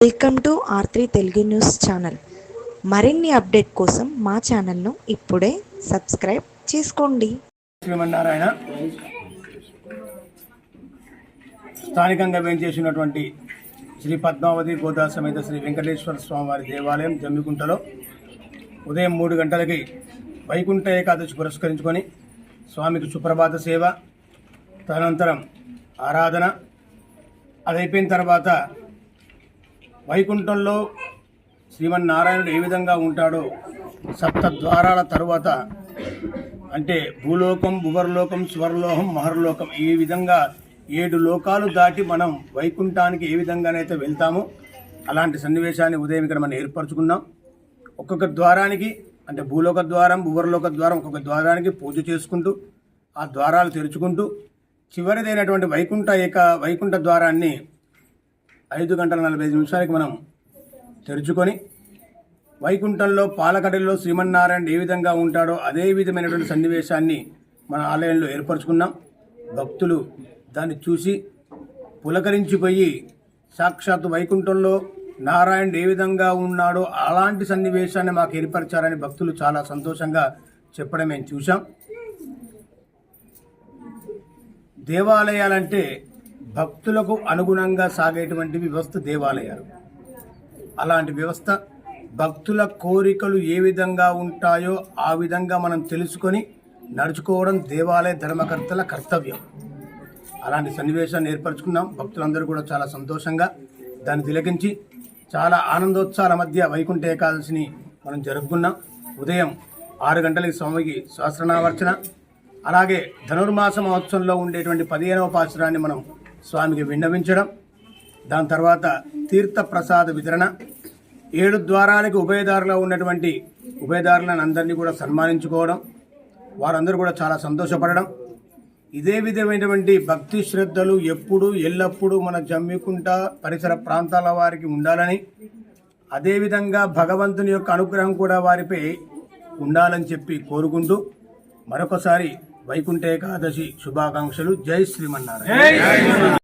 Welcome to R3 Telugu news channel. మరిన్ని update కోసం మా ఛానల్ను ఇప్పుడే సబ్స్క్రైబ్ చేసుకోండి. శ్రీమన్నారాయణ స్థానికంగా వేంచేసినటువంటి శ్రీ పద్మావతి గోదా సమేత శ్రీ వెంకటేశ్వర స్వామివారి దేవాలయం జమ్మికుంటలో ఉదయం 3 గంటలకి వైకుంఠ ఏకాదశి పురస్కరించుకొని స్వామికి సుప్రభాత సేవ, తదనంతరం ఆరాధన, అదైపోయిన తర్వాత వైకుంఠంలో శ్రీమన్నారాయణుడు ఏ విధంగా ఉంటాడో సప్త ద్వారాల తరువాత అంటే భూలోకం, భువర్లోకం, స్వర్లోకం, మహర్లోకం ఈ విధంగా 7 లోకాలు దాటి మనం వైకుంఠానికి ఏ విధంగానైతే వెళ్తామో అలాంటి సన్నివేశాన్ని ఉదయం ఇక్కడ మనం ఏర్పరచుకున్నాం. ఒక్కొక్క ద్వారానికి అంటే భూలోక ద్వారం, భువర్లోక ద్వారం ఒక్కొక్క ద్వారానికి పూజ చేసుకుంటూ ఆ ద్వారాలు తెరుచుకుంటూ చివరిదైనటువంటి వైకుంఠ ద్వారాన్ని 5:45 మనం తెరుచుకొని వైకుంఠంలో పాలకడలో శ్రీమన్నారాయణ ఏ విధంగా ఉంటాడో అదే విధమైనటువంటి సన్నివేశాన్ని మన ఆలయంలో ఏర్పరచుకున్నాం. భక్తులు దాన్ని చూసి పులకరించిపోయి సాక్షాత్తు వైకుంఠంలో నారాయణుడు ఏ విధంగా ఉన్నాడో అలాంటి సన్నివేశాన్ని మాకు ఏర్పరిచారని భక్తులు చాలా సంతోషంగా చెప్పడం మేము చూసాం. దేవాలయాలంటే భక్తులకు అనుగుణంగా సాగేటువంటి వ్యవస్థ దేవాలయాలు. అలాంటి వ్యవస్థ భక్తుల కోరికలు ఏ విధంగా ఉంటాయో ఆ విధంగా మనం తెలుసుకొని నడుచుకోవడం దేవాలయ ధర్మకర్తల కర్తవ్యం. అలాంటి సన్నివేశాన్ని ఏర్పరచుకున్నాం. భక్తులందరూ కూడా చాలా సంతోషంగా దాన్ని తిలకించి చాలా ఆనందోత్సాహాల మధ్య వైకుంఠ ఏకాదశిని మనం జరుపుకున్నాం. ఉదయం 6 గంటలకి స్వామికి సహస్రనామార్చన, అలాగే ధనుర్మాస మహోత్సవంలో ఉండేటువంటి 15వ పాశురాన్ని మనం స్వామికి విన్నవించడం, దాని తర్వాత తీర్థ ప్రసాద వితరణ, 7 ద్వారాలకి ఉభయదారులో ఉన్నటువంటి ఉభయదారులను అందరినీ కూడా సన్మానించుకోవడం, వారందరూ కూడా చాలా సంతోషపడడం. ఇదే విధమైనటువంటి భక్తి శ్రద్ధలు ఎప్పుడు ఎల్లప్పుడూ మన జమ్మికుంట పరిసర ప్రాంతాల వారికి ఉండాలని, అదేవిధంగా భగవంతుని యొక్క అనుగ్రహం కూడా వారిపై ఉండాలని చెప్పి కోరుకుంటూ మరొకసారి వైకుంఠ ఏకాదశి శుభాకాంక్షలు. జై శ్రీమన్నారాయణ.